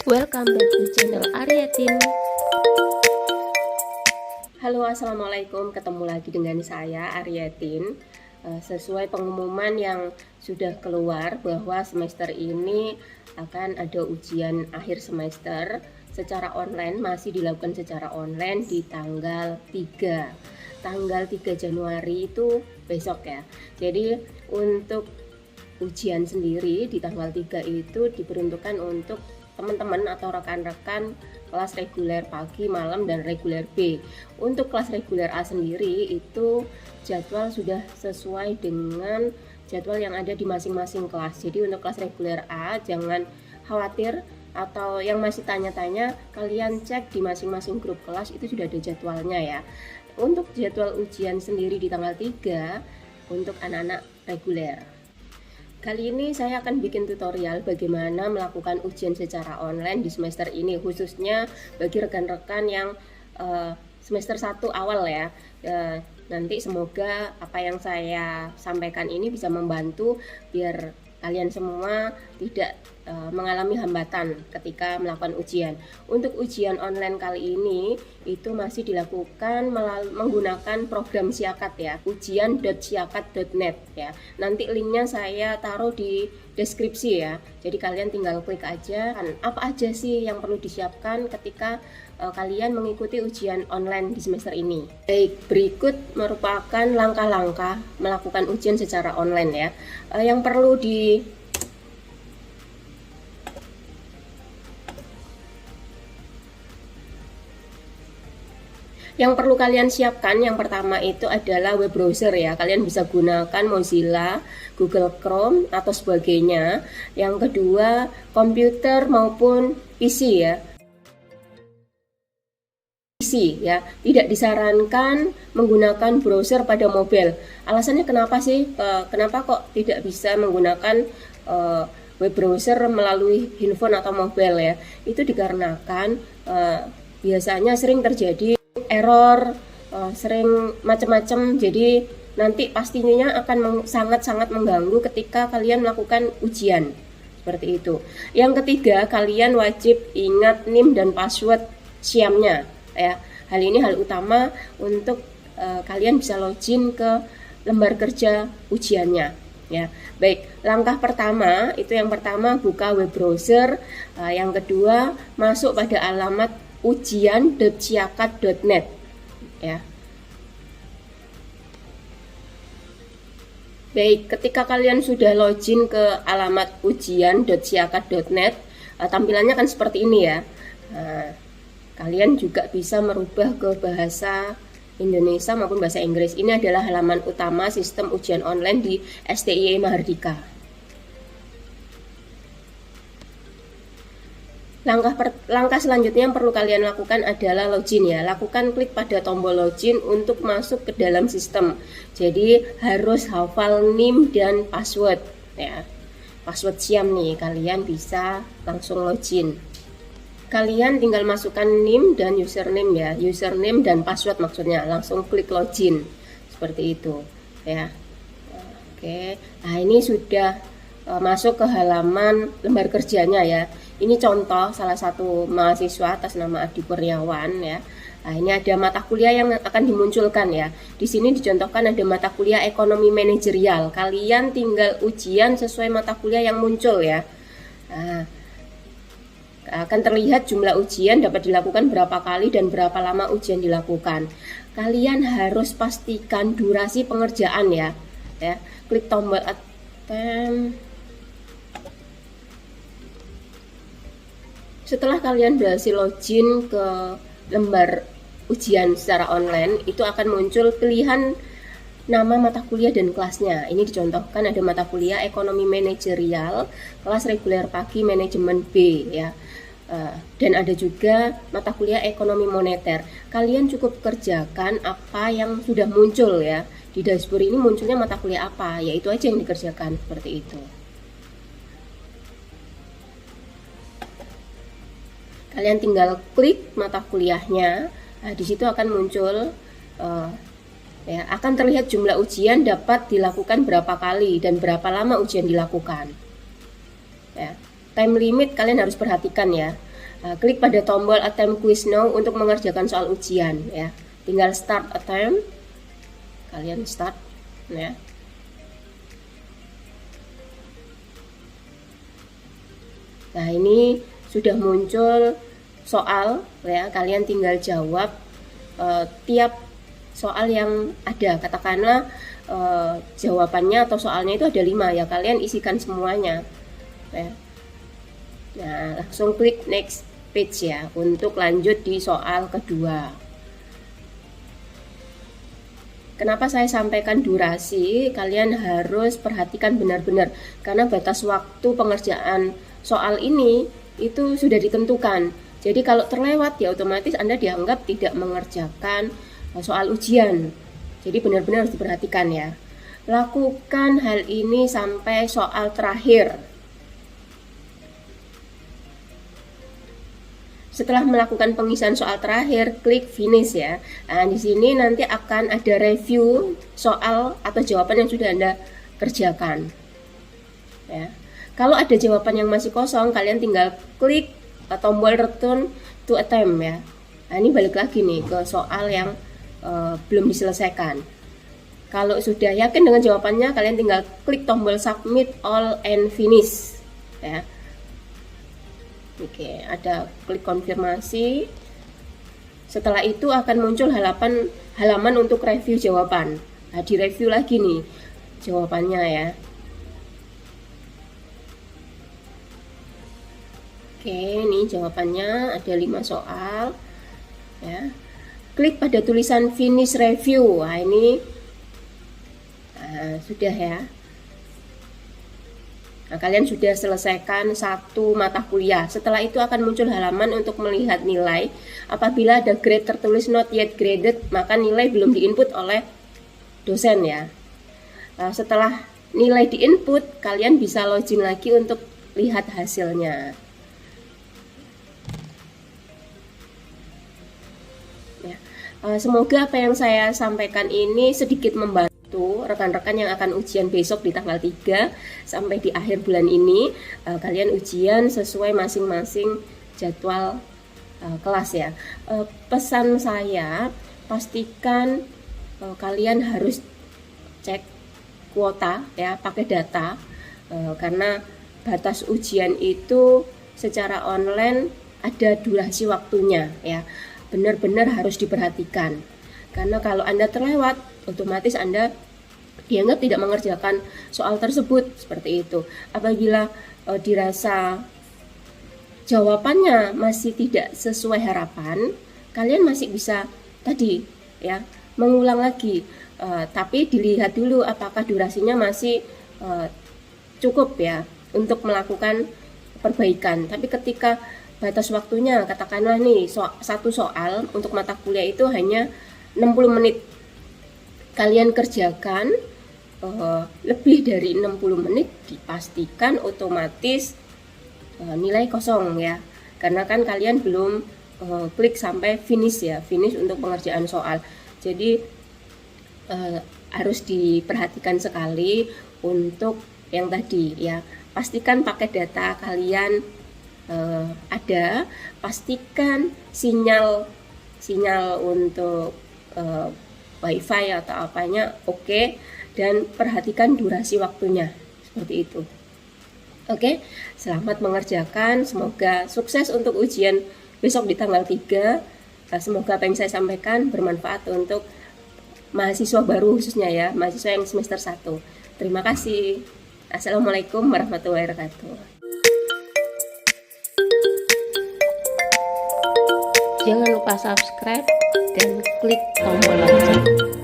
Welcome back to channel Aryatin. Halo, assalamualaikum. Ketemu lagi dengan saya Aryatin. Sesuai pengumuman yang sudah keluar bahwa semester ini akan ada ujian akhir semester secara online, masih dilakukan secara online di tanggal 3 Januari itu besok ya. Jadi untuk ujian sendiri di tanggal 3 itu diperuntukkan untuk teman-teman atau rekan-rekan kelas reguler pagi, malam, dan reguler B. Untuk kelas reguler A sendiri itu jadwal sudah sesuai dengan jadwal yang ada di masing-masing kelas. Jadi untuk kelas reguler A jangan khawatir, atau yang masih tanya-tanya, kalian cek di masing-masing grup kelas itu sudah ada jadwalnya ya. Untuk jadwal ujian sendiri di tanggal 3 untuk anak-anak reguler. Kali ini saya akan bikin tutorial bagaimana melakukan ujian secara online di semester ini, khususnya bagi rekan-rekan yang semester 1 awal ya. Nanti semoga apa yang saya sampaikan ini bisa membantu biar kalian semua tidak mengalami hambatan ketika melakukan ujian. Untuk ujian online kali ini itu masih dilakukan menggunakan program Siakat ya, ujian.siakat.net ya. Nanti linknya saya taruh di deskripsi ya. Jadi kalian tinggal klik aja. Apa aja sih yang perlu disiapkan ketika kalian mengikuti ujian online di semester ini. Baik, berikut merupakan langkah-langkah melakukan ujian secara online ya. Yang perlu kalian siapkan yang pertama itu adalah web browser ya. Kalian bisa gunakan Mozilla, Google Chrome atau sebagainya. Yang kedua, komputer maupun PC ya. PC ya, tidak disarankan menggunakan browser pada mobile. Alasannya kenapa sih? Kenapa kok tidak bisa menggunakan web browser melalui handphone atau mobile ya? Itu dikarenakan biasanya sering terjadi error, sering macam-macam. Jadi nanti pastinya akan sangat-sangat mengganggu ketika kalian melakukan ujian seperti itu. Yang ketiga, kalian wajib ingat NIM dan password SIAM-nya ya. Hal ini hal utama untuk kalian bisa login ke lembar kerja ujiannya ya. Baik, langkah pertama itu yang pertama buka web browser, yang kedua masuk pada alamat ujian.siakat.net ya. Baik, ketika kalian sudah login ke alamat ujian.siakat.net, tampilannya kan seperti ini ya. Kalian juga bisa merubah ke bahasa Indonesia maupun bahasa Inggris. Ini adalah halaman utama sistem ujian online di STIE Mahardika. Langkah selanjutnya yang perlu kalian lakukan adalah login ya. Lakukan klik pada tombol login untuk masuk ke dalam sistem. Jadi harus hafal NIM dan password ya. Password SIAM nih, kalian bisa langsung login. Kalian tinggal masukkan NIM dan username ya. Username dan password maksudnya. Langsung klik login. Seperti itu ya. Oke. Nah, ini sudah masuk ke halaman lembar kerjanya ya. Ini contoh salah satu mahasiswa atas nama Adi Kurniawan ya. Nah, ini ada mata kuliah yang akan dimunculkan ya. Di sini dicontohkan ada mata kuliah ekonomi manajerial. Kalian tinggal ujian sesuai mata kuliah yang muncul ya. Nah, akan terlihat jumlah ujian dapat dilakukan berapa kali dan berapa lama ujian dilakukan. Kalian harus pastikan durasi pengerjaan ya. Klik tombol attempt. Setelah kalian berhasil login ke lembar ujian secara online, itu akan muncul pilihan nama mata kuliah dan kelasnya. Ini dicontohkan ada mata kuliah ekonomi manajerial, kelas reguler pagi manajemen B ya. Dan ada juga mata kuliah ekonomi moneter. Kalian cukup kerjakan apa yang sudah muncul ya. Di dashboard ini munculnya mata kuliah apa, ya itu aja yang dikerjakan seperti itu. Kalian tinggal klik mata kuliahnya. Nah, di situ akan muncul ya, akan terlihat jumlah ujian dapat dilakukan berapa kali dan berapa lama ujian dilakukan. Ya. time limit kalian harus perhatikan ya. Klik pada tombol attempt quiz now untuk mengerjakan soal ujian ya. Tinggal start attempt, kalian start ya. Nah, ini sudah muncul soal ya, kalian tinggal jawab tiap soal yang ada. Katakanlah jawabannya atau soalnya itu ada 5 ya, kalian isikan semuanya ya. Nah, langsung klik next page ya untuk lanjut di soal kedua. Kenapa saya sampaikan durasi? Kalian harus perhatikan benar-benar karena batas waktu pengerjaan soal ini itu sudah ditentukan. Jadi kalau terlewat ya otomatis Anda dianggap tidak mengerjakan soal ujian. Jadi benar-benar harus diperhatikan ya. Lakukan hal ini sampai soal terakhir. Setelah melakukan pengisian soal terakhir, klik finish ya. Nah, di sini nanti akan ada review soal atau jawaban yang sudah Anda kerjakan. Ya. Kalau ada jawaban yang masih kosong, kalian tinggal klik tombol return to attempt ya. Nah, ini balik lagi nih ke soal yang belum diselesaikan. Kalau sudah yakin dengan jawabannya, kalian tinggal klik tombol submit all and finish ya. Oke, ada klik konfirmasi. Setelah itu akan muncul halaman untuk review jawaban. Nah, direview lagi nih jawabannya ya. Oke, ini jawabannya ada 5 soal ya. Klik pada tulisan finish review. Nah, ini sudah ya. Nah, kalian sudah selesaikan 1 mata kuliah. Setelah itu akan muncul halaman untuk melihat nilai. Apabila ada grade tertulis not yet graded, maka nilai belum diinput oleh dosen ya. Setelah nilai diinput, kalian bisa login lagi untuk lihat hasilnya. Ya. Semoga apa yang saya sampaikan ini sedikit membantu rekan-rekan yang akan ujian besok di tanggal 3 sampai di akhir bulan ini. Kalian ujian sesuai masing-masing jadwal kelas ya. Pesan saya, pastikan kalian harus cek kuota ya, pakai data karena batas ujian itu secara online ada durasi waktunya ya. Benar-benar harus diperhatikan karena kalau Anda terlewat, otomatis Anda dianggap tidak mengerjakan soal tersebut seperti itu. Apabila dirasa jawabannya masih tidak sesuai harapan, kalian masih bisa tadi ya mengulang lagi, tapi dilihat dulu apakah durasinya masih cukup ya untuk melakukan perbaikan. Tapi ketika batas waktunya, katakanlah nih satu soal untuk mata kuliah itu hanya 60 menit, kalian kerjakan lebih dari 60 menit, dipastikan otomatis nilai kosong ya, karena kan kalian belum klik sampai finish ya, finish untuk pengerjaan soal. Jadi harus diperhatikan sekali untuk yang tadi ya, pastikan pakai data kalian ada, pastikan sinyal untuk wifi atau apanya oke, dan perhatikan durasi waktunya seperti itu. Oke, selamat mengerjakan, semoga sukses untuk ujian besok di tanggal 3. Semoga apa yang saya sampaikan bermanfaat untuk mahasiswa baru khususnya ya, mahasiswa yang semester 1. Terima kasih. Assalamualaikum warahmatullahi wabarakatuh. Jangan lupa subscribe dan klik tombol lonceng.